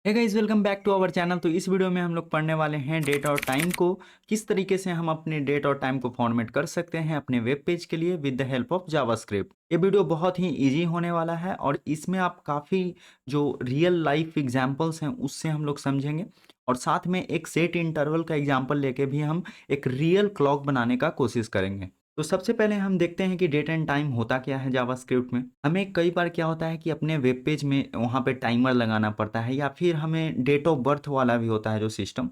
Hey guys, welcome back to our channel. तो इस video में हम लोग पढ़ने वाले हैं डेट और टाइम को किस तरीके से हम अपने डेट और टाइम को फॉर्मेट कर सकते हैं अपने वेब पेज के लिए with the help of JavaScript. ये वीडियो बहुत ही इजी होने वाला है और इसमें आप काफ़ी जो रियल लाइफ एग्जांपल्स हैं उससे हम लोग समझेंगे और साथ में एक सेट इंटरवल का एग्जांपल लेके भी हम एक रियल क्लॉक बनाने का कोशिश करेंगे। तो सबसे पहले हम देखते हैं कि डेट एंड टाइम होता क्या है जावास्क्रिप्ट में। हमें कई बार क्या होता है कि अपने वेब पेज में वहाँ पे टाइमर लगाना पड़ता है या फिर हमें डेट ऑफ बर्थ वाला भी होता है जो सिस्टम,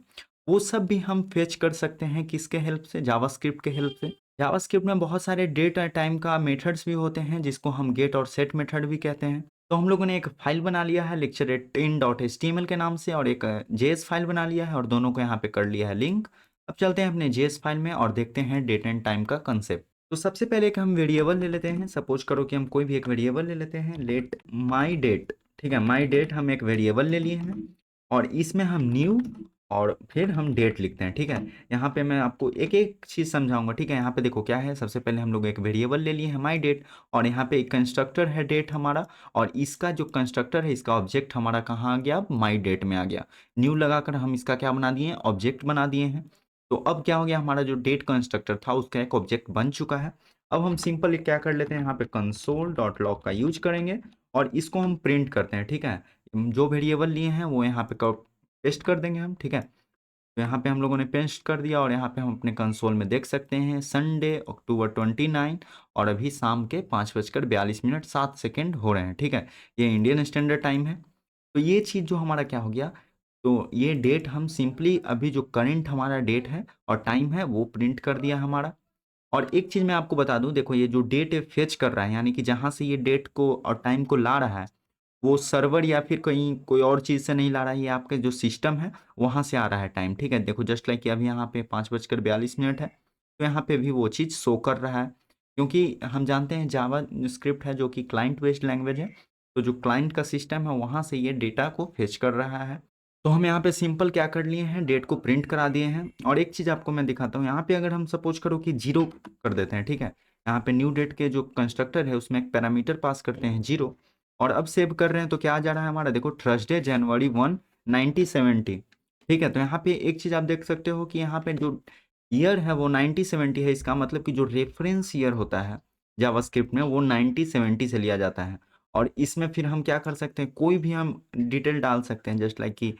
वो सब भी हम फेच कर सकते हैं किसके हेल्प से, जावास्क्रिप्ट के हेल्प से। जावास्क्रिप्ट में बहुत सारे डेट और टाइम का मेथड्स भी होते हैं जिसको हम गेट और सेट मेथड भी कहते हैं। तो हम लोगों ने एक फाइल बना लिया है lecture18.html के नाम से और एक जेएस फाइल बना लिया है और दोनों को यहाँ पे कर लिया है लिंक। अब चलते हैं अपने जेएस फाइल में और देखते हैं डेट एंड टाइम का कंसेप्ट। तो सबसे पहले एक हम वेरिएबल ले लेते हैं। सपोज करो कि हम कोई भी एक वेरिएबल ले लेते हैं, लेट माई डेट। ठीक है, माई डेट हम एक वेरिएबल ले लिए हैं और इसमें हम न्यू और फिर हम डेट लिखते हैं। ठीक है, यहाँ पे मैं आपको एक एक चीज़ समझाऊंगा। ठीक है, यहाँ पे देखो क्या है। सबसे पहले हम लोग एक वेरिएबल ले लिए हैं माई डेट और यहाँ पे एक कंस्ट्रक्टर है डेट हमारा, और इसका जो कंस्ट्रक्टर है इसका ऑब्जेक्ट हमारा कहाँ आ गया, माई डेट में आ गया। न्यू लगाकर हम इसका क्या बना दिए, ऑब्जेक्ट बना दिए हैं। तो अब क्या हो गया, हमारा जो डेट कंस्ट्रक्टर था उसका एक ऑब्जेक्ट बन चुका है। अब हम सिंपल क्या कर लेते हैं, यहाँ पे कंसोल डॉट लॉग का यूज करेंगे और इसको हम प्रिंट करते हैं। ठीक है, जो वेरिएबल लिए हैं वो यहाँ पे पेस्ट कर देंगे हम। ठीक है, तो यहाँ पे हम लोगों ने पेस्ट कर दिया और यहाँ पे हम अपने कंसोल में देख सकते हैं संडे अक्टूबर 29 और अभी शाम के 5:42 7 हो रहे हैं। ठीक है, ये इंडियन स्टैंडर्ड टाइम है। तो ये चीज़ जो हमारा क्या हो गया, तो ये डेट हम सिंपली अभी जो करंट हमारा डेट है और टाइम है वो प्रिंट कर दिया हमारा। और एक चीज़ मैं आपको बता दूं, देखो ये जो डेट है फेच कर रहा है, यानी कि जहाँ से ये डेट को और टाइम को ला रहा है वो सर्वर या फिर कहीं कोई और चीज़ से नहीं ला रहा है, ये आपके जो सिस्टम है वहाँ से आ रहा है टाइम। ठीक है, देखो जस्ट लाइक कि अभी यहाँ पे 5:42 है, तो यहाँ पे भी वो चीज़ शो कर रहा है क्योंकि हम जानते हैं जावा स्क्रिप्ट है जो कि क्लाइंट बेस्ड लैंग्वेज है। तो जो क्लाइंट का सिस्टम है वहाँ से ये डेटा को फेच कर रहा है। तो हम यहाँ पे सिंपल क्या कर लिए हैं, डेट को प्रिंट करा दिए हैं। और एक चीज़ आपको मैं दिखाता हूँ, यहाँ पे अगर हम सपोज करो कि जीरो कर देते हैं। ठीक है, यहाँ पे न्यू डेट के जो कंस्ट्रक्टर है उसमें एक पैरामीटर पास करते हैं जीरो और अब सेव कर रहे हैं तो क्या आ जा रहा है हमारा, देखो थर्सडे जनवरी 1 1970। ठीक है, तो यहाँ पे एक चीज़ आप देख सकते हो कि यहाँ पे जो ईयर है वो 1970 है। इसका मतलब कि जो रेफरेंस ईयर होता है जावास्क्रिप्ट में वो 1970 से लिया जाता है। और इसमें फिर हम क्या कर सकते हैं, कोई भी हम डिटेल डाल सकते हैं जस्ट लाइक कि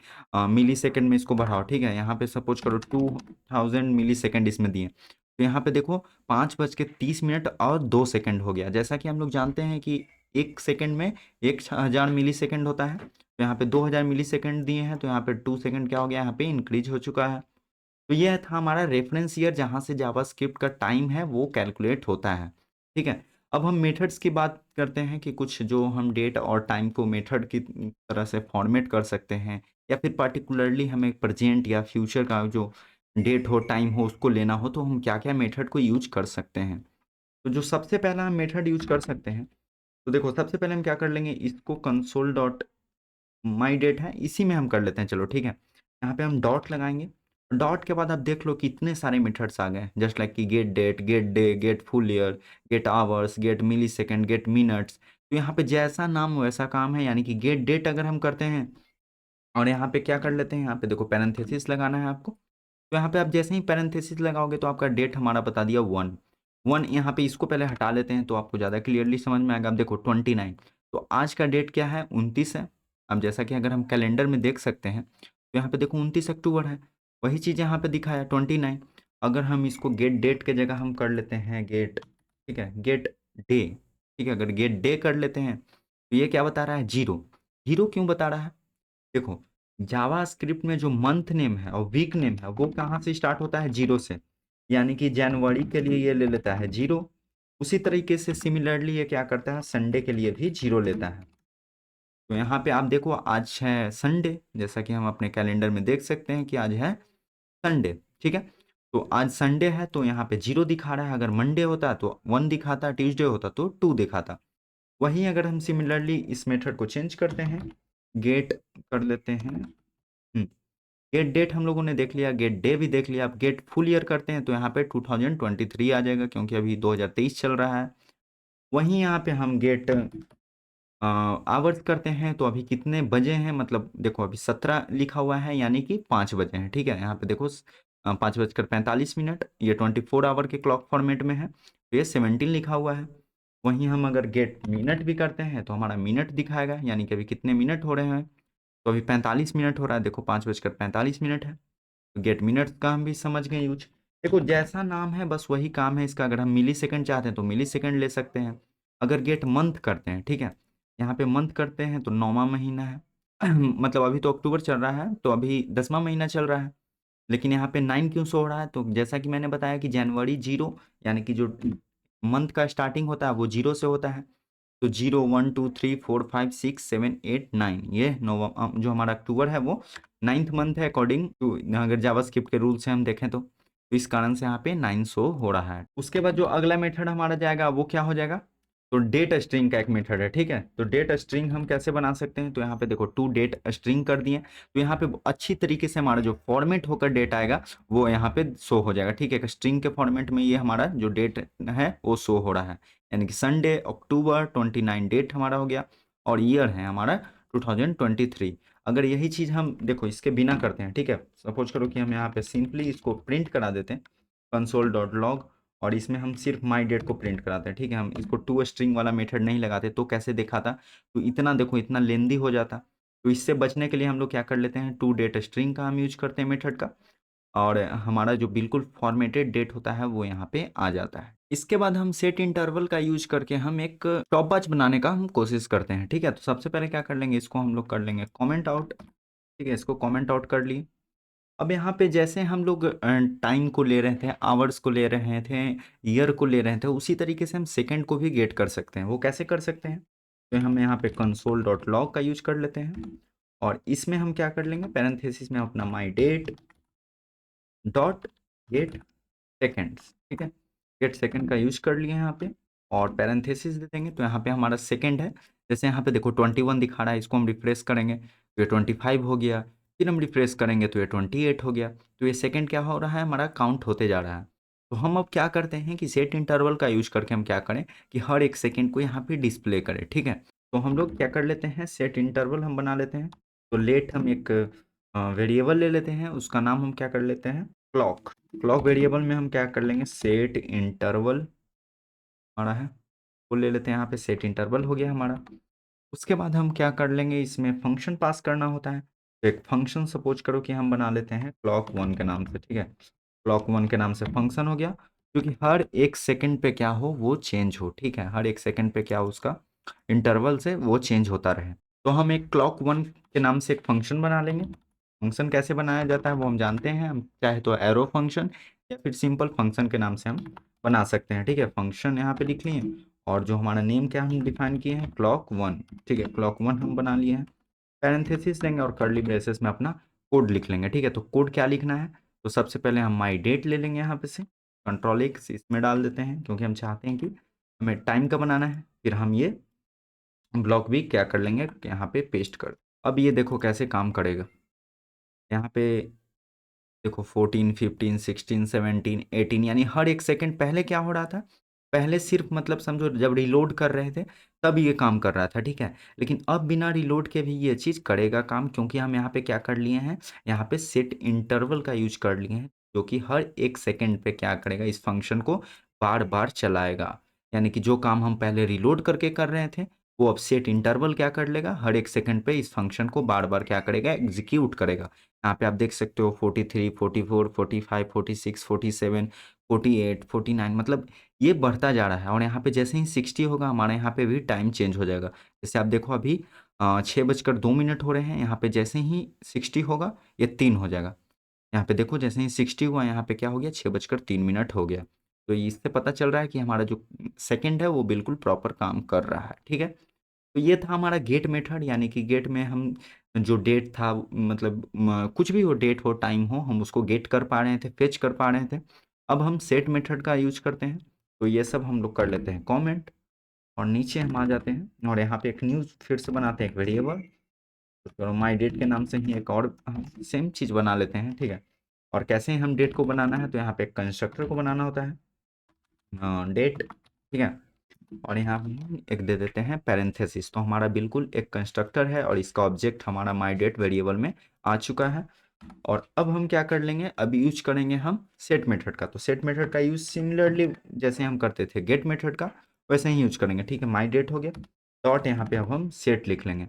मिली सेकेंड में इसको बढ़ाओ। ठीक है, यहाँ पे सपोज करो 2000 मिली सेकेंड इसमें दिए, तो यहाँ पे देखो 5:30 और 2 सेकेंड हो गया। जैसा कि हम लोग जानते हैं कि एक सेकेंड में 1000 मिली सेकेंड होता है, तो यहाँ पे 2000 मिली सेकेंड दिए हैं, तो यहाँ पे 2 सेकेंड क्या हो गया, यहाँ पे इंक्रीज हो चुका है। तो यह था हमारा रेफरेंस ईयर जहाँ से जावास्क्रिप्ट का टाइम है वो कैलकुलेट होता है। ठीक है, अब हम मेथड्स की बात करते हैं कि कुछ जो हम डेट और टाइम को मेथड की तरह से फॉर्मेट कर सकते हैं या फिर पर्टिकुलरली हमें प्रेजेंट या फ्यूचर का जो डेट हो टाइम हो उसको लेना हो तो हम क्या क्या मेथड को यूज कर सकते हैं। तो जो सबसे पहला हम मेथड यूज कर सकते हैं, तो देखो सबसे पहले हम क्या कर लेंगे, इसको कंसोल डॉट माई डेट है इसी में हम कर लेते हैं। चलो ठीक है, यहाँ पे हम डॉट लगाएंगे। डॉट के बाद आप देख लो कितने सारे मेथड्स आ गए, जस्ट लाइक कि get date, get day, get full year, get hours, get millisecond, get minutes. तो यहाँ पे जैसा नाम वैसा काम है, यानी कि गेट डेट अगर हम करते हैं और यहाँ पे क्या कर लेते हैं, यहाँ पे देखो पैरेंथेसिस लगाना है आपको। तो यहाँ पे आप जैसे ही पैरेंथेसिस लगाओगे तो आपका डेट हमारा बता दिया 1 1। यहाँ पे इसको पहले हटा लेते हैं तो आपको ज़्यादा क्लियरली समझ में आएगा। अब देखो 29, तो आज का डेट क्या है, 29 है। अब जैसा कि अगर हम कैलेंडर में देख सकते हैं तो यहाँ पे देखो 29 अक्टूबर है, वही चीज़ यहाँ पे दिखाया 29। अगर हम इसको गेट डेट के जगह हम कर लेते हैं गेट, ठीक है, गेट डे। ठीक है, अगर गेट डे कर लेते हैं तो ये क्या बता रहा है, जीरो। जीरो क्यों बता रहा है, देखो जावा स्क्रिप्ट में जो मंथ नेम है और वीक नेम है वो कहाँ से स्टार्ट होता है, जीरो से। यानी कि जनवरी के लिए ये ले लेता है जीरो, उसी तरीके से सिमिलरली ये क्या करता है, संडे के लिए भी जीरो लेता है। तो यहाँ पे आप देखो आज है संडे, जैसा कि हम अपने कैलेंडर में देख सकते हैं कि आज है संडे। ठीक है, तो आज संडे है तो यहाँ पे जीरो दिखा रहा है। अगर मंडे होता तो 1 दिखाता, ट्यूसडे होता तो 2 दिखाता। वहीं अगर हम सिमिलरली इस मेथड को चेंज करते हैं, गेट कर लेते हैं, गेट डेट हम लोगों ने देख लिया, गेट डे भी देख लिया। अब गेट फुल ईयर करते हैं तो यहाँ पे 2023 आ जाएगा क्योंकि अभी 2023 चल रहा है। वहीं यहाँ पे हम गेट आवर्स करते हैं तो अभी कितने बजे हैं, मतलब देखो अभी 17 लिखा हुआ है यानी कि 5 बजे हैं, ठीक है। यहाँ पे देखो 5:45, ये 24 आवर के क्लॉक फॉर्मेट में है, तो ये 17 लिखा हुआ है। वहीं हम अगर गेट मिनट भी करते हैं तो हमारा मिनट दिखाएगा, यानी कि अभी कितने मिनट हो रहे हैं, तो अभी 45 मिनट हो रहा है। देखो 5:45 है, तो गेट मिनट्स का हम भी समझ गए यूज। देखो जैसा नाम है बस वही काम है इसका। अगर हम मिली सेकंड चाहते हैं तो मिली सेकंड ले सकते हैं। अगर गेट मंथ करते हैं, ठीक है, यहाँ पे मंथ करते हैं तो 9वां महीना है मतलब अभी तो अक्टूबर चल रहा है, तो अभी 10वां महीना चल रहा है, लेकिन यहाँ पे 9 क्यों शो हो रहा है, तो जैसा कि मैंने बताया कि जनवरी 0, यानी कि जो मंथ का स्टार्टिंग होता है वो 0 से होता है। तो 0 1 2 3 4 5 6 7 8 9, ये नौवा जो हमारा अक्टूबर है वो 9th मंथ है अकॉर्डिंग टू, अगर जावास्क्रिप्ट के रूल से हम देखें तो इस कारण से यहाँ पे 9 शो हो रहा है। उसके बाद जो अगला मेथड हमारा जाएगा वो क्या हो जाएगा, तो डेट स्ट्रिंग का एक मेथड है, ठीक है। तो डेट स्ट्रिंग हम कैसे बना सकते हैं, तो यहाँ पे देखो टू डेट स्ट्रिंग कर दिए, तो यहाँ पे अच्छी तरीके से हमारा जो फॉर्मेट होकर डेट आएगा वो यहाँ पे शो हो जाएगा, ठीक है। स्ट्रिंग के फॉर्मेट में ये हमारा जो डेट है वो शो हो रहा है, यानी कि संडे अक्टूबर 29 डेट हमारा हो गया, और ईयर है हमारा 2023। अगर यही चीज़ हम देखो इसके बिना करते हैं, ठीक है, सपोज करो कि हम यहाँ पे सिंपली इसको प्रिंट करा देते हैं console.log, और इसमें हम सिर्फ माई डेट को प्रिंट कराते हैं, ठीक है। हम इसको टू स्ट्रिंग वाला मेथड नहीं लगाते तो कैसे दिखाता, तो इतना देखो इतना लेंदी हो जाता। तो इससे बचने के लिए हम लोग क्या कर लेते हैं, टू डेट स्ट्रिंग का हम यूज करते हैं मेथड का, और हमारा जो बिल्कुल फॉर्मेटेड डेट होता है वो यहाँ पे आ जाता है। इसके बाद हम सेट इंटरवल का यूज करके हम एक स्टॉपवॉच बनाने का हम कोशिश करते हैं, ठीक है। तो सबसे पहले क्या कर लेंगे, इसको हम लोग कर लेंगे कमेंट आउट, ठीक है, इसको कमेंट आउट कर लिए। अब यहाँ पे जैसे हम लोग टाइम को ले रहे थे, आवर्स को ले रहे थे, ईयर को ले रहे थे, उसी तरीके से हम सेकंड को भी गेट कर सकते हैं। वो कैसे कर सकते हैं, तो हम यहाँ पे console.log का यूज कर लेते हैं, और इसमें हम क्या कर लेंगे, पैरेंथेसिस में अपना माई डेट डॉट गेट सेकेंड्स, ठीक है, गेट सेकेंड का यूज कर लिए यहाँ पे, और पैरेंथेसिस दे देंगे, तो यहाँ पे हमारा सेकेंड है। जैसे यहाँ पे देखो 21 दिखा रहा है, इसको हम रिफ्रेश करेंगे तो ये 25 हो गया, फिर हम रिफ्रेश करेंगे तो ये 28 हो गया। तो ये सेकेंड क्या हो रहा है, हमारा काउंट होते जा रहा है। तो हम अब क्या करते हैं कि सेट इंटरवल का यूज करके हम क्या करें कि हर एक सेकेंड को यहाँ पे डिस्प्ले करें, ठीक है। तो हम लोग क्या कर लेते हैं, सेट इंटरवल हम बना लेते हैं। तो लेट हम एक वेरिएबल ले लेते हैं, उसका नाम हम क्या कर लेते हैं, क्लॉक। क्लॉक वेरिएबल में हम क्या कर लेंगे, सेट इंटरवल हमारा है वो ले लेते हैं, यहाँ पे सेट इंटरवल हो गया हमारा। उसके बाद हम क्या कर लेंगे, इसमें फंक्शन पास करना होता है। तो एक फंक्शन सपोज करो कि हम बना लेते हैं क्लॉक 1 के नाम से, ठीक है। क्लॉक 1 के नाम से फंक्शन हो गया, क्योंकि हर एक सेकंड पे क्या हो वो चेंज हो, ठीक है, हर एक सेकंड पे क्या हो उसका इंटरवल से वो चेंज होता रहे। तो हम एक क्लॉक 1 के नाम से एक फंक्शन बना लेंगे। फंक्शन कैसे बनाया जाता है वो हम जानते हैं, हम चाहे तो एरो फंक्शन या फिर सिंपल फंक्शन के नाम से हम बना सकते हैं, ठीक है। फंक्शन यहाँ पे लिख लिए, और जो हमारा नेम क्या हम डिफाइन किए हैं, क्लॉक 1, ठीक है, क्लॉक 1 हम बना लिए हैं। पैरेंथेसिस लेंगे और कर्ली ब्रेसेस में अपना कोड लिख लेंगे, ठीक है। तो कोड क्या लिखना है, तो सबसे पहले हम माई डेट ले लेंगे, यहाँ पे से कंट्रोल एक्स इसमें डाल देते हैं, क्योंकि हम चाहते हैं कि हमें टाइम का बनाना है। फिर हम ये ब्लॉक भी क्या कर लेंगे, यहाँ पे पेस्ट कर। अब ये देखो कैसे काम करेगा, यहाँ पे देखो 14 15 16 17 18, यानी हर एक सेकंड पहले क्या हो रहा था, पहले सिर्फ मतलब समझो जब रिलोड कर रहे थे तब ये काम कर रहा था, ठीक है। लेकिन अब बिना रिलोड के भी ये चीज़ करेगा काम, क्योंकि हम यहाँ पे क्या कर लिए हैं, यहाँ पे सेट इंटरवल का यूज कर लिए हैं, जो कि हर एक सेकंड पे क्या करेगा, इस फंक्शन को बार बार चलाएगा। यानी कि जो काम हम पहले रिलोड करके कर रहे थे वो अब सेट इंटरवल क्या कर लेगा, हर एक सेकंड पे इस फंक्शन को बार बार क्या करेगा, एग्जीक्यूट करेगा। यहाँ पे आप देख सकते हो 43 44 45 46 47 48 49, मतलब ये बढ़ता जा रहा है। और यहाँ पे जैसे ही 60 होगा हमारे यहाँ पे भी टाइम चेंज हो जाएगा। जैसे आप देखो अभी 6:02 हो रहे हैं, यहाँ पे जैसे ही 60 होगा ये 3 हो जाएगा। यहाँ पे देखो जैसे ही 60 हुआ यहाँ पे क्या हो गया, 6:03 हो गया। तो इससे पता चल रहा है कि हमारा जो सेकंड है वो बिल्कुल प्रॉपर काम कर रहा है, ठीक है। तो ये था हमारा गेट मेथड, यानी कि गेट में हम जो डेट था, मतलब कुछ भी हो, डेट हो टाइम हो, हम उसको गेट कर पा रहे थे, फेच कर पा रहे थे। अब हम सेट मेथड का यूज करते हैं, तो ये सब हम लोग कर लेते हैं कमेंट, और नीचे हम आ जाते हैं और यहाँ पे एक न्यू फिर से बनाते हैं एक वेरिएबल, तो माई डेट के नाम से ही एक और हम सेम चीज़ बना लेते हैं, ठीक है। और कैसे हम डेट को बनाना है, तो यहाँ पे एक कंस्ट्रक्टर को बनाना होता है डेट, ठीक है। और यहाँ हम एक दे देते हैं पैरेंथेसिस। तो हमारा बिल्कुल एक कंस्ट्रक्टर है और इसका ऑब्जेक्ट हमारा माई डेट वेरिएबल में आ चुका है। और अब हम क्या कर लेंगे, अब यूज करेंगे हम सेट मेथड का। तो सेट मेथड का यूज सिमिलरली जैसे हम करते थे गेट मेथड का, वैसे ही यूज करेंगे। ठीक है, माई डेट हो गया, डॉट यहाँ पे अब हम सेट लिख लेंगे।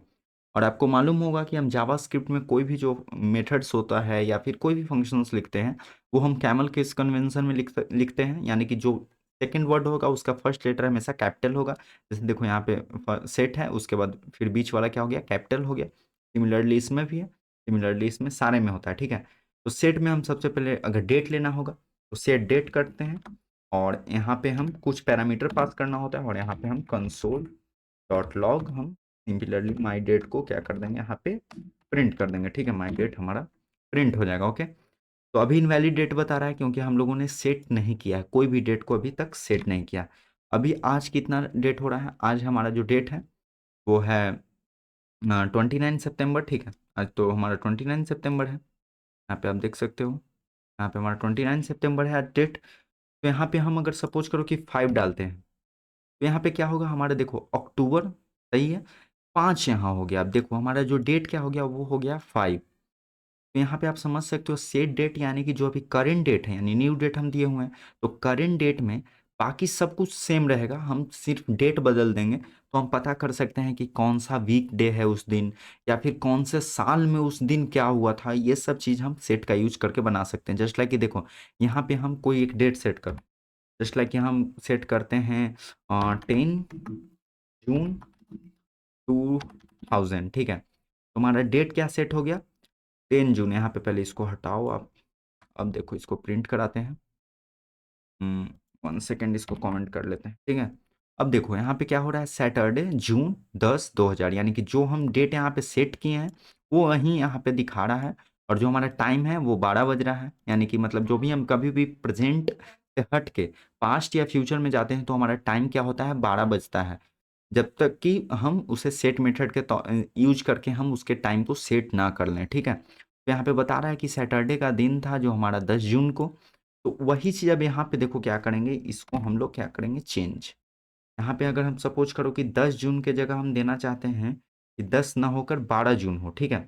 और आपको मालूम होगा कि हम जावास्क्रिप्ट में कोई भी जो मेथड्स होता है या फिर कोई भी फंक्शंस लिखते हैं, वो हम कैमल के इस कन्वेंशन में लिखते हैं। यानी कि जो सेकेंड वर्ड होगा उसका फर्स्ट लेटर हमेशा कैपिटल होगा। जैसे देखो यहाँ पे सेट है, उसके बाद फिर बीच वाला क्या हो गया, कैपिटल हो गया। सिमिलरली इसमें भी है, सिमिलरली इसमें सारे में होता है। ठीक है, तो सेट में हम सबसे पहले अगर डेट लेना होगा तो सेट डेट करते हैं, और यहाँ पे हम कुछ पैरामीटर पास करना होता है, और यहाँ पे हम कंसोल डॉट लॉग हम सिमिलरली माई डेट को क्या कर देंगे, यहाँ पे प्रिंट कर देंगे। ठीक है, माई डेट हमारा प्रिंट हो जाएगा। ओके, तो अभी इनवैलिड डेट बता रहा है क्योंकि हम लोगों ने सेट नहीं किया है, कोई भी डेट को अभी तक सेट नहीं किया। अभी आज कितना डेट हो रहा है, आज हमारा जो डेट है वो है 29 सितंबर। ठीक है, आज तो हमारा 29 सितंबर है। यहाँ पे आप देख सकते हो, यहाँ पे हमारा 29 सितंबर है आज डेट। तो यहाँ पे हम अगर सपोज करो कि 5 डालते हैं, तो यहाँ पे क्या होगा हमारा, देखो अक्टूबर, सही है, 5 यहाँ हो गया। अब देखो हमारा जो डेट क्या हो गया, वो हो गया 5। तो यहाँ पे आप समझ सकते हो सेट डेट यानी कि जो अभी करेंट डेट है, यानी न्यू डेट हम दिए हुए हैं, तो करेंट डेट में बाकी सब कुछ सेम रहेगा, हम सिर्फ डेट बदल देंगे। तो हम पता कर सकते हैं कि कौन सा वीक डे है उस दिन, या फिर कौन से साल में उस दिन क्या हुआ था। ये सब चीज़ हम सेट का यूज करके बना सकते हैं। जस्ट लाइक कि देखो यहाँ पे हम कोई एक डेट सेट कर, जस्ट लाइक कि हम सेट करते हैं 10 जून 2000। ठीक है, तो हमारा डेट क्या सेट हो गया, 10 जून। यहाँ पे पहले इसको हटाओ आप, अब देखो इसको प्रिंट कराते हैं। 1 सेकेंड, इसको कमेंट कर लेते हैं। ठीक है, अब देखो यहाँ पे क्या हो रहा है, सैटरडे June 10, 2000, यानी कि जो हम डेट यहाँ पे सेट किए हैं वो वहीं यहाँ पे दिखा रहा है। और जो हमारा टाइम है वो 12 बज रहा है। यानी कि मतलब जो भी हम कभी भी प्रेजेंट से हट के पास्ट या फ्यूचर में जाते हैं तो हमारा टाइम क्या होता है, 12 बजता है, जब तक कि हम उसे सेट मेथड के यूज करके हम उसके टाइम को सेट ना कर लें। ठीक है, तो यहाँ पे बता रहा है कि सैटरडे का दिन था जो हमारा 10 जून को। तो वही चीज़ अब यहाँ पे देखो क्या करेंगे, इसको हम लोग क्या करेंगे, चेंज। यहाँ पे अगर हम सपोज करो कि 10 जून के जगह हम देना चाहते हैं कि 10 ना होकर 12 जून हो। ठीक है,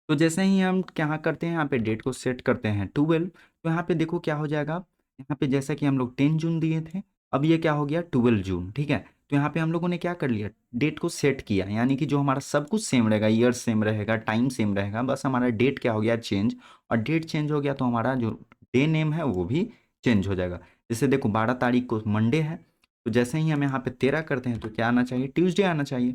तो जैसे ही हम क्या करते हैं, यहाँ पे डेट को सेट करते हैं 12, तो यहाँ पे देखो क्या हो जाएगा, यहाँ पे जैसा कि हम लोग 10 जून दिए थे, अब ये क्या हो गया 12 जून। ठीक है, तो यहाँ पे हम लोगों ने क्या कर लिया, डेट को सेट किया, यानी कि जो हमारा सब कुछ सेम रहेगा, ईयर सेम रहेगा, टाइम सेम रहेगा, बस हमारा डेट क्या हो गया चेंज। और डेट चेंज हो गया तो हमारा जो डे नेम है वो भी चेंज हो जाएगा। जैसे देखो 12 तारीख को मंडे है, तो जैसे ही हम यहाँ पे 13 करते हैं तो क्या आना चाहिए, ट्यूसडे आना चाहिए।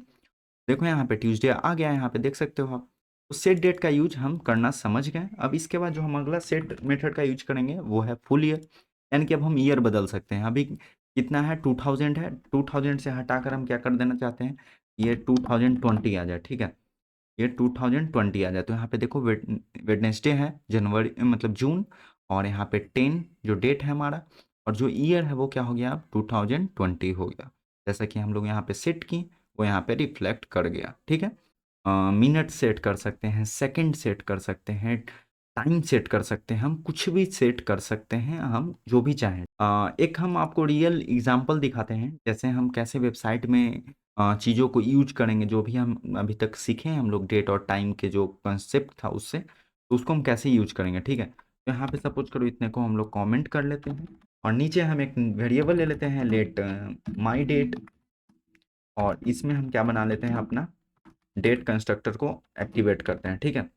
देखो यहाँ पे ट्यूसडे आ गया है, यहाँ पे देख सकते हो आप। तो सेट डेट का यूज हम करना समझ गए। अब इसके बाद जो हम अगला सेट मेथड का यूज करेंगे वो है फुल ईयर। यानी कि अब हम ईयर बदल सकते हैं। अभी कितना है, 2000 है, 2000 से हटाकर हम क्या कर देना चाहते हैं, ये 2020 आ जाए। ठीक है, ये 2020 आ जाए। तो यहाँ पे देखो वेडनेसडे है, जनवरी मतलब जून, और यहाँ पे 10 जो डेट है हमारा, और जो ईयर है वो क्या हो गया, अब 2020 हो गया। जैसा कि हम लोग यहाँ पे सेट की, वो यहाँ पे रिफ्लेक्ट कर गया। ठीक है, मिनट सेट कर सकते हैं, सेकंड सेट कर सकते हैं, टाइम सेट कर सकते हैं, हम कुछ भी सेट कर सकते हैं, हम जो भी चाहें। एक हम आपको रियल एग्जांपल दिखाते हैं, जैसे हम कैसे वेबसाइट में चीज़ों को यूज करेंगे, जो भी हम अभी तक सीखे हैं हम लोग डेट और टाइम के जो कंसेप्ट था उससे, तो उसको हम कैसे यूज करेंगे। ठीक है, तो यहाँ पे सपोज करो इतने को हम लोग कमेंट कर लेते हैं, और नीचे हम एक वेरिएबल ले लेते हैं लेट माई डेट, और इसमें हम क्या बना लेते हैं, अपना डेट कंस्ट्रक्टर को एक्टिवेट करते हैं। ठीक है,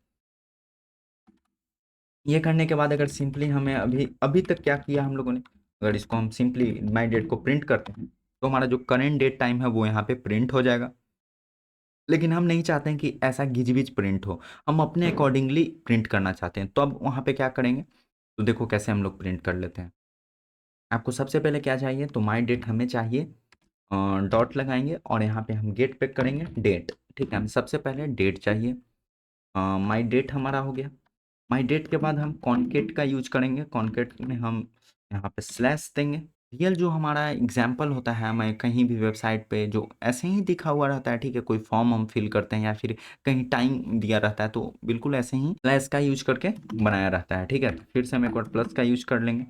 ये करने के बाद अगर सिंपली हमें अभी अभी तक क्या किया हम लोगों ने, अगर इसको हम सिंपली माई डेट को प्रिंट करते हैं तो हमारा जो करेंट डेट टाइम है वो यहाँ पे प्रिंट हो जाएगा। लेकिन हम नहीं चाहते हैं कि ऐसा घिच प्रिंट हो, हम अपने अकॉर्डिंगली प्रिंट करना चाहते हैं। तो अब वहाँ पे क्या करेंगे, तो देखो कैसे हम लोग प्रिंट कर लेते हैं। आपको सबसे पहले क्या चाहिए, तो माई डेट हमें चाहिए, डॉट लगाएंगे और यहाँ पे हम गेट पे करेंगे डेट। ठीक है, हमें सबसे पहले डेट चाहिए, माई डेट हमारा हो गया। माई डेट के बाद हम कॉन्केट का यूज करेंगे, कॉन्केट में हम यहाँ पे स्लैश देंगे। रियल जो हमारा एग्जाम्पल होता है, हमें कहीं भी वेबसाइट पे जो ऐसे ही दिखा हुआ रहता है, ठीक है, कोई फॉर्म हम फिल करते हैं या फिर कहीं टाइम दिया रहता है, तो बिल्कुल ऐसे ही स्लैश का यूज करके बनाया रहता है। ठीक है, फिर से हम एक और प्लस का यूज कर लेंगे,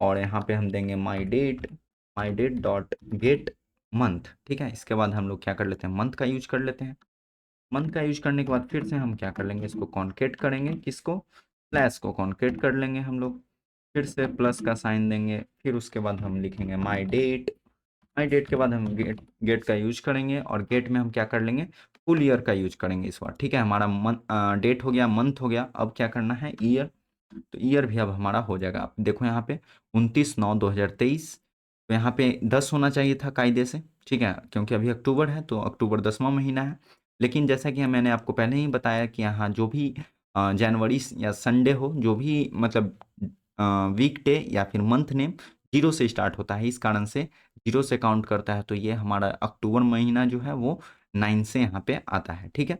और यहाँ पे हम देंगे माई डेट डॉट गेट मंथ, ठीक है। इसके बाद हम लोग क्या कर लेते हैं, मंथ का यूज कर लेते हैं। मंथ का यूज करने के बाद फिर से हम क्या कर लेंगे, इसको कॉन्केट करेंगे, किसको, स्लैश को कॉन्केट कर लेंगे हम लोग। फिर से प्लस का साइन देंगे, फिर उसके बाद हम लिखेंगे माई डेट। माई डेट के बाद हम गेट गेट का यूज करेंगे, और गेट में हम क्या कर लेंगे, फुल ईयर का यूज करेंगे इस बार, ठीक है। हमारा डेट हो गया, मंथ हो गया, अब क्या करना है, ईयर। तो ईयर भी अब हमारा हो जाएगा। आप देखो यहाँ पे 29/9/2023, तो यहाँ पे 10 होना चाहिए था कायदे से, ठीक है, क्योंकि अभी अक्टूबर है तो अक्टूबर 10वां महीना है। लेकिन जैसा कि मैंने आपको पहले ही बताया कि यहाँ जो भी जनवरी या संडे हो, जो भी मतलब वीक डे या फिर मंथ नेम जीरो से स्टार्ट होता है, इस कारण से जीरो से काउंट करता है। तो ये हमारा अक्टूबर महीना जो है वो 9 से यहाँ पे आता है, ठीक है।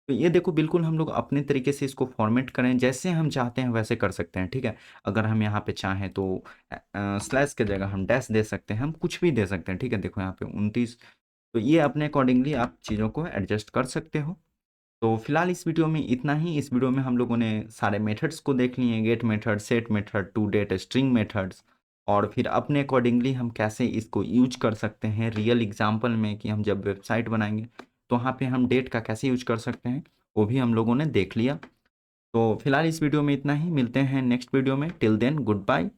तो ये देखो बिल्कुल हम लोग अपने तरीके से इसको फॉर्मेट करें, जैसे हम चाहते हैं वैसे कर सकते हैं, ठीक है। अगर हम यहाँ पे चाहें तो स्लैश के जगह हम डैश दे सकते हैं, हम कुछ भी दे सकते हैं, ठीक है। देखो यहाँ पे 29, तो ये अपने अकॉर्डिंगली आप चीज़ों को एडजस्ट कर सकते हो। तो फिलहाल इस वीडियो में इतना ही। इस वीडियो में हम लोगों ने सारे मेथड्स को देख लिए, get method, set method, to date, string methods, और फिर अपने अकॉर्डिंगली हम कैसे इसको यूज कर सकते हैं रियल एग्जांपल में, कि हम जब वेबसाइट बनाएंगे तो वहाँ पे हम डेट का कैसे यूज कर सकते हैं, वो भी हम लोगों ने देख लिया। तो फिलहाल इस वीडियो में इतना ही, मिलते हैं नेक्स्ट वीडियो में। Till then good bye.